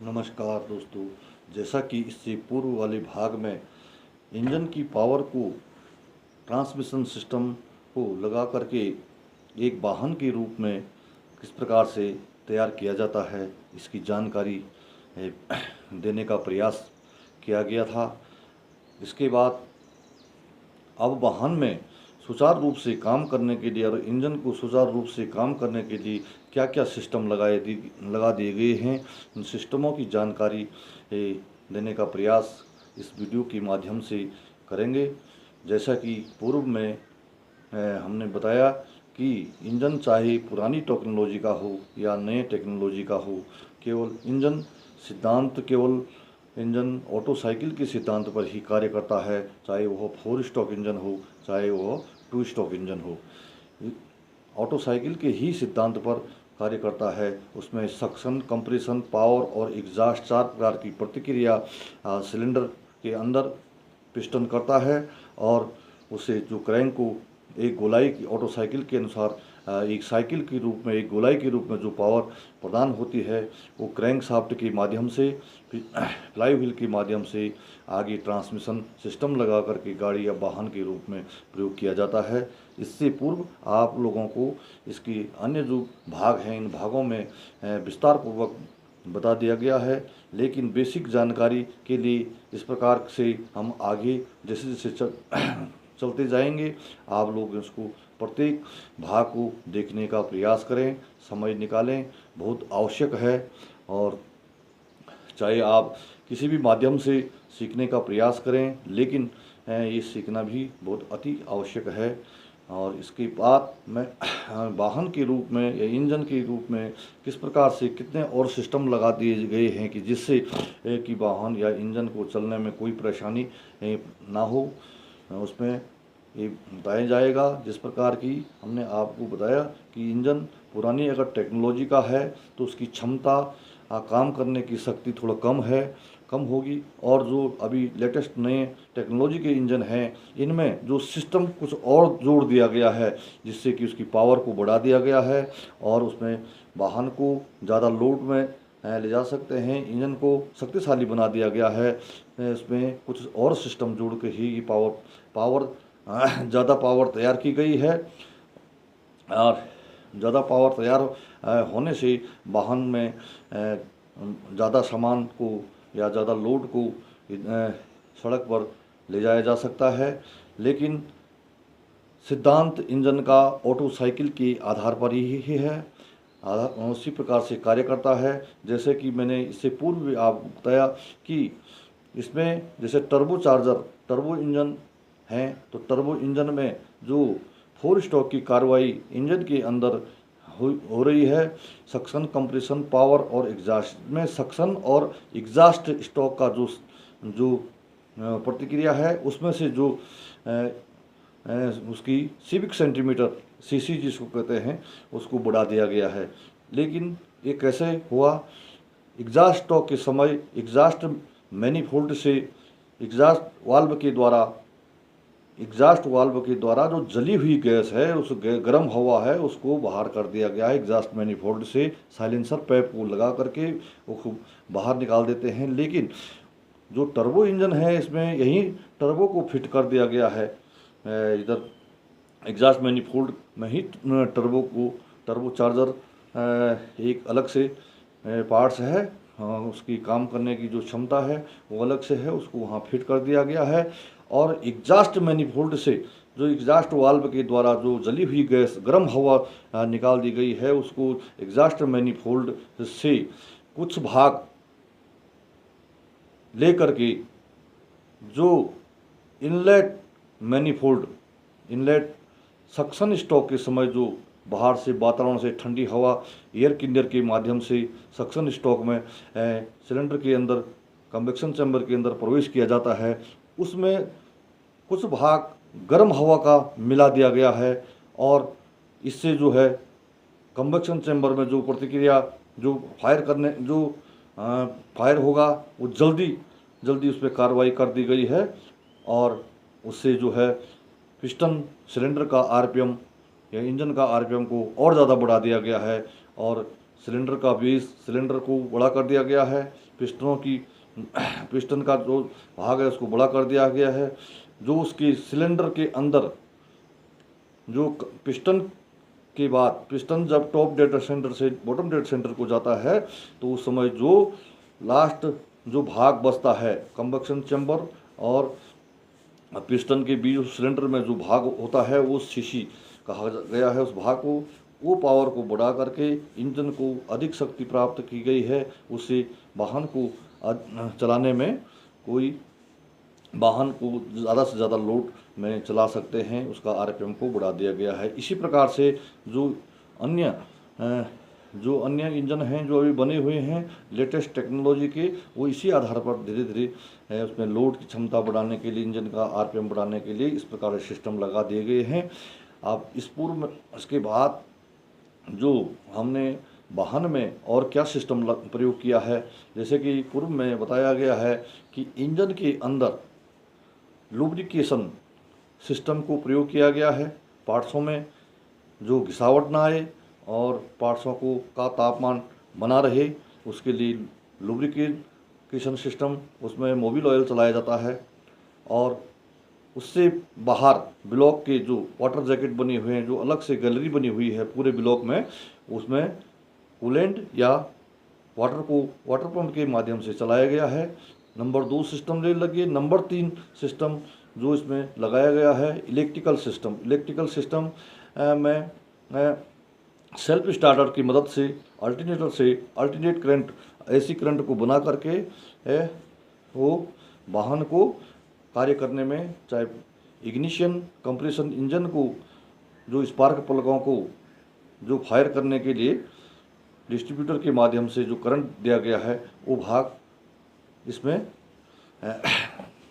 नमस्कार दोस्तों। जैसा कि इससे पूर्व वाले भाग में इंजन की पावर को ट्रांसमिशन सिस्टम को लगा करके एक वाहन के रूप में किस प्रकार से तैयार किया जाता है, इसकी जानकारी देने का प्रयास किया गया था। इसके बाद अब वाहन में सुचारू रूप से काम करने के लिए और इंजन को सुचारू रूप से काम करने के लिए क्या क्या सिस्टम लगा दिए गए हैं, उन सिस्टमों की जानकारी देने का प्रयास इस वीडियो के माध्यम से करेंगे। जैसा कि पूर्व में हमने बताया कि इंजन चाहे पुरानी टेक्नोलॉजी का हो या नए टेक्नोलॉजी का हो, केवल इंजन ऑटो साइकिल के सिद्धांत पर ही कार्य करता है, चाहे वह 4 स्ट्रोक इंजन हो चाहे वह 2 स्ट्रोक इंजन हो। ऑटो साइकिल के ही सिद्धांत पर कार्य करता है। उसमें सक्शन, कंप्रेशन, पावर और एग्जॉस्ट 4 प्रकार की प्रतिक्रिया सिलेंडर के अंदर पिस्टन करता है और उसे जो क्रैंक को एक गोलाई की ऑटो साइकिल के अनुसार एक साइकिल के रूप में, एक गोलाई के रूप में जो पावर प्रदान होती है वो क्रैंक शाफ्ट के माध्यम से, फ्लाई व्हील के माध्यम से आगे ट्रांसमिशन सिस्टम लगा करके गाड़ी या वाहन के रूप में प्रयोग किया जाता है। इससे पूर्व आप लोगों को इसके अन्य जो भाग हैं, इन भागों में विस्तार पूर्वक बता दिया गया है, लेकिन बेसिक जानकारी के लिए इस प्रकार से हम आगे जैसे जैसे चलते जाएंगे, आप लोग इसको प्रत्येक भाग को देखने का प्रयास करें, समय निकालें, बहुत आवश्यक है। और चाहे आप किसी भी माध्यम से सीखने का प्रयास करें, लेकिन ये सीखना भी बहुत अति आवश्यक है। और इसके बाद मैं वाहन के रूप में या इंजन के रूप में किस प्रकार से कितने और सिस्टम लगा दिए गए हैं कि जिससे कि वाहन या इंजन को चलने में कोई परेशानी ना हो, उसमें ये बताया जाएगा। जिस प्रकार की हमने आपको बताया कि इंजन पुरानी अगर टेक्नोलॉजी का है तो उसकी क्षमता, काम करने की शक्ति थोड़ा कम होगी, और जो अभी लेटेस्ट नए टेक्नोलॉजी के इंजन हैं इनमें जो सिस्टम कुछ और जोड़ दिया गया है, जिससे कि उसकी पावर को बढ़ा दिया गया है और उसमें वाहन को ज़्यादा लोड में ले जा सकते हैं, इंजन को शक्तिशाली बना दिया गया है। इसमें कुछ और सिस्टम जोड़ के ही पावर ज़्यादा पावर तैयार की गई है। और ज़्यादा पावर तैयार होने से वाहन में ज़्यादा सामान को या ज़्यादा लोड को सड़क पर ले जाया जा सकता है। लेकिन सिद्धांत इंजन का ऑटो साइकिल के आधार पर ही है, उसी प्रकार से कार्य करता है। जैसे कि मैंने इससे पूर्व भी आपको बताया कि इसमें जैसे टर्बो इंजन हैं, तो टर्बो इंजन में जो 4 स्ट्रोक की कार्रवाई इंजन के अंदर हो रही है, सक्शन, कंप्रेशन, पावर और एग्जॉस्ट में सक्शन और एग्जॉस्ट स्ट्रोक का जो प्रतिक्रिया है, उसमें से जो उसकी सीविक सेंटीमीटर सीसी जिसको कहते हैं उसको बढ़ा दिया गया है। लेकिन ये कैसे हुआ? एग्जॉस्ट स्ट्रोक के समय एग्जॉस्ट मैनिफोल्ड से एग्जॉस्ट वाल्व के द्वारा जो जली हुई गैस है, उस गर्म हवा है, उसको बाहर कर दिया गया है। एग्जॉस्ट मैनिफोल्ड से साइलेंसर पैप को लगा करके वो बाहर निकाल देते हैं। लेकिन जो टर्बो इंजन है इसमें यही टर्बो को फिट कर दिया गया है। इधर एग्जॉस्ट मैनिफोल्ड में ही टर्बो चार्जर एक अलग से पार्ट्स है, उसकी काम करने की जो क्षमता है वो अलग से है, उसको वहाँ फिट कर दिया गया है। और एग्जॉस्ट मैनिफोल्ड से जो एग्जॉस्ट वाल्व के द्वारा जो जली हुई गैस, गर्म हवा निकाल दी गई है, उसको एग्जॉस्ट मैनिफोल्ड से कुछ भाग लेकर के जो इनलेट सक्शन स्ट्रोक के समय जो बाहर से वातावरण से ठंडी हवा एयर क्लीनर के माध्यम से सक्शन स्ट्रोक में सिलेंडर के अंदर, कन्वेक्शन चैम्बर के अंदर प्रवेश किया जाता है, उसमें कुछ भाग गर्म हवा का मिला दिया गया है। और इससे जो है कन्वेक्शन चैम्बर में जो प्रतिक्रिया जो फायर होगा वो जल्दी उस पर कार्रवाई कर दी गई है। और उससे जो है पिस्टन सिलेंडर का आरपीएम या इंजन का आरपीएम को और ज़्यादा बढ़ा दिया गया है और सिलेंडर का बेस, सिलेंडर को बड़ा कर दिया गया है। पिस्टनों की पिस्टन का जो भाग है उसको बड़ा कर दिया गया है। जो उसके सिलेंडर के अंदर जो पिस्टन के बाद पिस्टन जब टॉप डेड सेंटर से बॉटम डेड सेंटर को जाता है तो उस समय जो लास्ट जो भाग बचता है कंबक्शन चैम्बर और पिस्टन के बीच सिलेंडर में जो भाग होता है वो सीसी कहा गया है। उस भाग को वो पावर को बढ़ा करके इंजन को अधिक शक्ति प्राप्त की गई है। उससे वाहन को चलाने में कोई वाहन को ज़्यादा से ज़्यादा लोड में चला सकते हैं, उसका आरपीएम को बढ़ा दिया गया है। इसी प्रकार से जो अन्य इंजन हैं जो अभी बने हुए हैं लेटेस्ट टेक्नोलॉजी के, वो इसी आधार पर धीरे धीरे उसमें लोड की क्षमता बढ़ाने के लिए, इंजन का आरपीएम बढ़ाने के लिए इस प्रकार के सिस्टम लगा दिए गए हैं। अब इस पूर्व में इसके बाद जो हमने वाहन में और क्या सिस्टम प्रयोग किया है, जैसे कि पूर्व में बताया गया है कि इंजन के अंदर लुब्रिकेशन सिस्टम को प्रयोग किया गया है। पार्ट्सों में जो घिसावट ना आए और पार्ट्सों को का तापमान बना रहे, उसके लिए लुब्रिकेशन सिस्टम, उसमें मोबिल ऑयल चलाया जाता है। और उससे बाहर ब्लॉक के जो वाटर जैकेट बने हुए हैं, जो अलग से गैलरी बनी हुई है पूरे ब्लॉक में, उसमें कूलेंट या वाटर पंप के माध्यम से चलाया गया है। नंबर 2 सिस्टम रेल लगी है। नंबर 3 सिस्टम जो इसमें लगाया गया है इलेक्ट्रिकल सिस्टम में सेल्फ स्टार्टर की मदद से अल्टरनेटर से अल्टरनेट करंट, ऐसी करंट को बना करके वो वाहन को कार्य करने में, चाहे इग्निशन कंप्रेशन इंजन को जो स्पार्क प्लगों को जो फायर करने के लिए डिस्ट्रीब्यूटर के माध्यम से जो करंट दिया गया है, वो भाग इसमें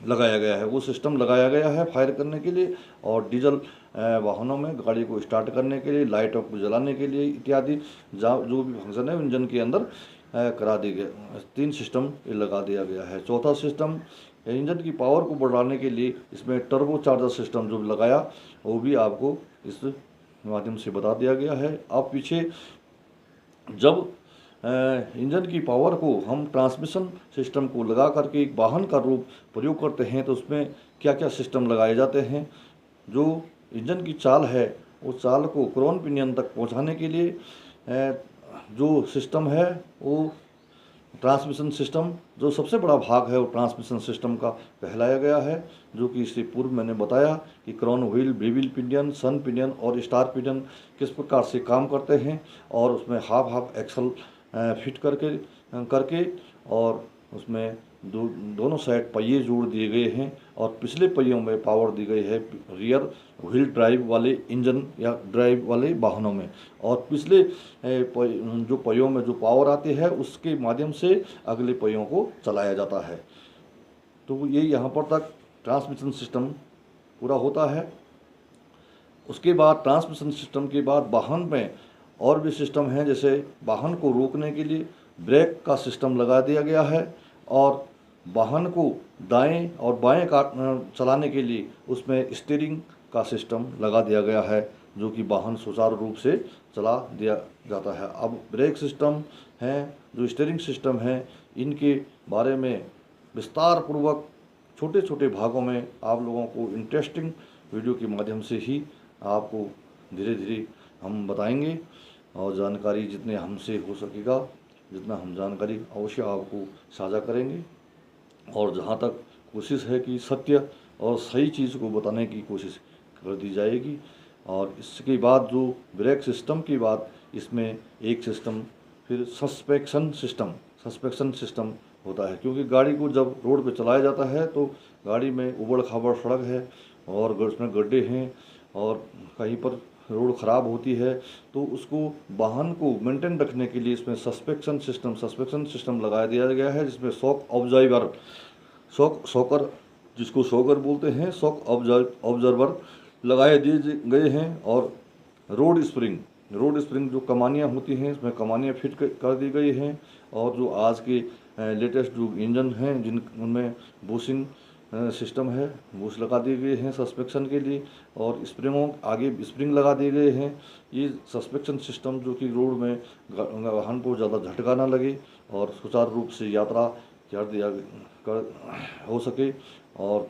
लगाया गया है, वो सिस्टम लगाया गया है फायर करने के लिए। और डीजल वाहनों में गाड़ी को स्टार्ट करने के लिए, लाइटों को जलाने के लिए इत्यादि जो भी फंक्शन है इंजन के अंदर करा दिए गए। 3 सिस्टम लगा दिया गया है। चौथा सिस्टम इंजन की पावर को बढ़ाने के लिए इसमें टर्बो चार्जर सिस्टम जो लगाया, वो भी आपको इस माध्यम से बता दिया गया है। आप पीछे जब इंजन की पावर को हम ट्रांसमिशन सिस्टम को लगा करके एक वाहन का रूप प्रयोग करते हैं तो उसमें क्या क्या सिस्टम लगाए जाते हैं। जो इंजन की चाल है, उस चाल को क्रोन पिनियन तक पहुंचाने के लिए जो सिस्टम है वो ट्रांसमिशन सिस्टम, जो सबसे बड़ा भाग है वो ट्रांसमिशन सिस्टम का कहलाया गया है। जो कि इससे पूर्व मैंने बताया कि क्राउन व्हील, बेविल पिनियन, सन पिनियन और स्टार पिनियन किस प्रकार से काम करते हैं। और उसमें हाफ एक्सल फिट करके और उसमें दोनों साइड पहिए जोड़ दिए गए हैं और पिछले पहियों में पावर दी गई है रियर व्हील ड्राइव वाले इंजन या ड्राइव वाले वाहनों में। और पिछले जो पहियों में जो पावर आती है उसके माध्यम से अगले पहियों को चलाया जाता है। तो ये यहाँ पर तक ट्रांसमिशन सिस्टम पूरा होता है। उसके बाद ट्रांसमिशन सिस्टम के बाद वाहन में और भी सिस्टम हैं, जैसे वाहन को रोकने के लिए ब्रेक का सिस्टम लगा दिया गया है और वाहन को दाएं और बाएं चलाने के लिए उसमें स्टीयरिंग का सिस्टम लगा दिया गया है, जो कि वाहन सुचारू रूप से चला दिया जाता है। अब ब्रेक सिस्टम हैं, जो स्टीयरिंग सिस्टम हैं, इनके बारे में विस्तार पूर्वक छोटे छोटे भागों में आप लोगों को इंटरेस्टिंग वीडियो के माध्यम से ही आपको धीरे धीरे हम बताएंगे और जानकारी जितने हमसे हो सकेगा, जितना हम जानकारी अवश्य आपको साझा करेंगे। और जहाँ तक कोशिश है कि सत्य और सही चीज़ को बताने की कोशिश कर दी जाएगी। और इसके बाद जो ब्रेक सिस्टम के बाद इसमें एक सिस्टम फिर सस्पेंशन सिस्टम होता है, क्योंकि गाड़ी को जब रोड पे चलाया जाता है तो गाड़ी में उबड़ खाबड़ सड़क है और उसमें गड्ढे हैं और कहीं पर रोड ख़राब होती है, तो उसको वाहन को मेंटेन रखने के लिए इसमें सस्पेंशन सिस्टम लगा दिया गया है, जिसमें शॉकर जिसको शॉकर बोलते हैं, शॉक ऑब्जर्वर लगाए दिए गए हैं। और रोड स्प्रिंग जो कमानियाँ होती हैं, इसमें कमानियाँ फिट कर दी गई हैं। और जो आज के लेटेस्ट जो इंजन हैं उनमें बूशिंग सिस्टम है, बूश लगा दिए गए हैं सस्पेंशन के लिए और स्प्रिंगों आगे स्प्रिंग लगा दिए गए हैं। ये सस्पेंशन सिस्टम जो कि रोड में वाहन को ज़्यादा झटका ना लगे और सुचारू रूप से यात्रा हो सके। और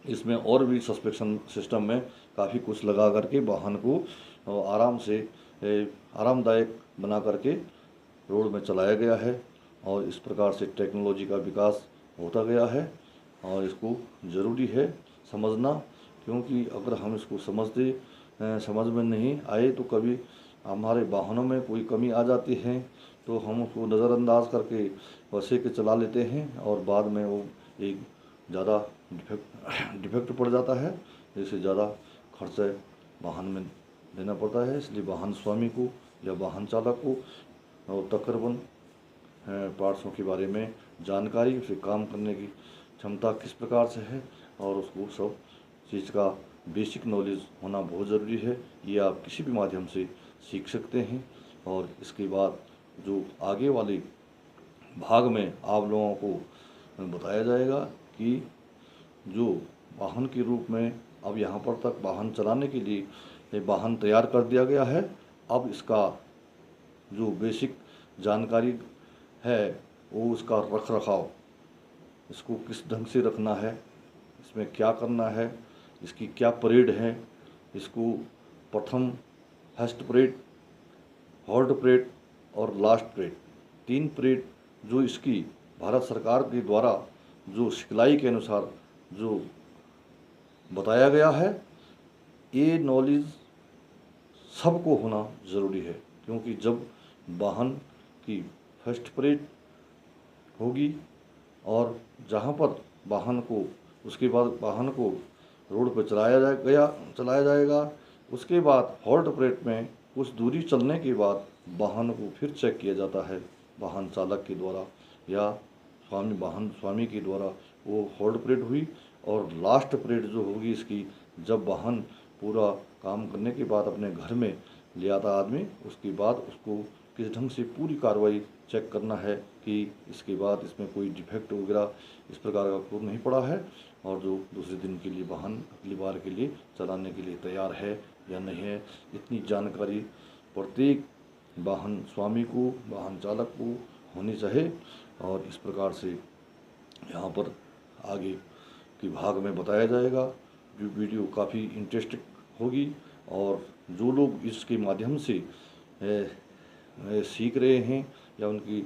इसमें और भी सस्पेंशन सिस्टम में काफ़ी कुछ लगा करके वाहन को आराम से आरामदायक बना करके रोड में चलाया गया है। और इस प्रकार से टेक्नोलॉजी का विकास होता गया है और इसको ज़रूरी है समझना, क्योंकि अगर हम इसको समझ में नहीं आए तो कभी हमारे वाहनों में कोई कमी आ जाती है तो हम उसको नज़रअंदाज करके वैसे के चला लेते हैं और बाद में वो एक ज़्यादा डिफेक्ट पड़ जाता है, जिससे ज़्यादा खर्च वाहन में देना पड़ता है। इसलिए वाहन स्वामी को या वाहन चालक को तकरीबन पार्ट्सों के बारे में जानकारी, उसे काम करने की क्षमता किस प्रकार से है और उसको सब चीज़ का बेसिक नॉलेज होना बहुत ज़रूरी है। ये आप किसी भी माध्यम से सीख सकते हैं। और इसके बाद जो आगे वाले भाग में आप लोगों को बताया जाएगा कि जो वाहन के रूप में अब यहाँ पर तक वाहन चलाने के लिए वाहन तैयार कर दिया गया है। अब इसका जो बेसिक जानकारी है वो उसका रख रखाव, इसको किस ढंग से रखना है, इसमें क्या करना है, इसकी क्या परेड है, इसको प्रथम फर्स्ट परेड, हॉल्ट परेड और लास्ट परेड, 3 परेड जो इसकी भारत सरकार के द्वारा जो सिखलाई के अनुसार जो बताया गया है, ये नॉलेज सबको होना ज़रूरी है। क्योंकि जब वाहन की फर्स्ट परेड होगी और जहाँ पर वाहन को उसके बाद वाहन को रोड पर चलाया जाएगा, उसके बाद हॉल्ट परेड में कुछ दूरी चलने के बाद वाहन को फिर चेक किया जाता है वाहन चालक के द्वारा या वाहन स्वामी के द्वारा। वो हॉल्ट परेड हुई। और लास्ट परेड जो होगी इसकी, जब वाहन पूरा काम करने के बाद अपने घर में ले आता आदमी, उसके बाद उसको किस ढंग से पूरी कार्रवाई चेक करना है कि इसके बाद इसमें कोई डिफेक्ट वगैरह इस प्रकार का कुछ नहीं पड़ा है और जो दूसरे दिन के लिए वाहन अगली बार के लिए चलाने के लिए तैयार है या नहीं है। इतनी जानकारी प्रत्येक वाहन स्वामी को, वाहन चालक को होनी चाहिए। और इस प्रकार से यहाँ पर आगे के भाग में बताया जाएगा। जो वीडियो काफ़ी इंटरेस्टिंग होगी और जो लोग इसके माध्यम से सीख रहे हैं या उनकी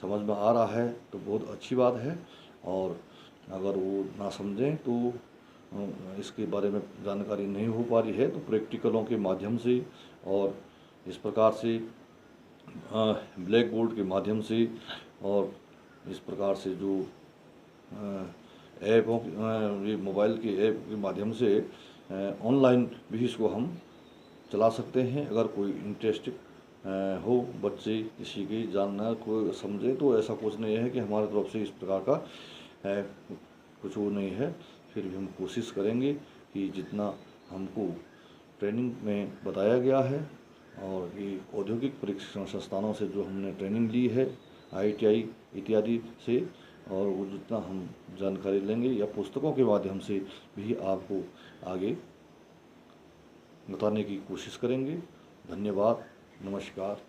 समझ में आ रहा है तो बहुत अच्छी बात है। और अगर वो ना समझें तो इसके बारे में जानकारी नहीं हो पा रही है तो प्रैक्टिकलों के माध्यम से और इस प्रकार से ब्लैक बोर्ड के माध्यम से और इस प्रकार से जो ऐपों ये मोबाइल के ऐप के माध्यम से ऑनलाइन भी इसको हम चला सकते हैं। अगर कोई इंटरेस्टिंग हो बच्चे किसी की जानना कोई समझे तो ऐसा कुछ नहीं है कि हमारी तरफ से इस प्रकार का कुछ वो नहीं है। फिर भी हम कोशिश करेंगे कि जितना हमको ट्रेनिंग में बताया गया है और ये औद्योगिक प्रशिक्षण संस्थानों से जो हमने ट्रेनिंग ली है ITI इत्यादि से, और वो जितना हम जानकारी लेंगे या पुस्तकों के माध्यम से भी आपको आगे बताने की कोशिश करेंगे। धन्यवाद, नमस्कार।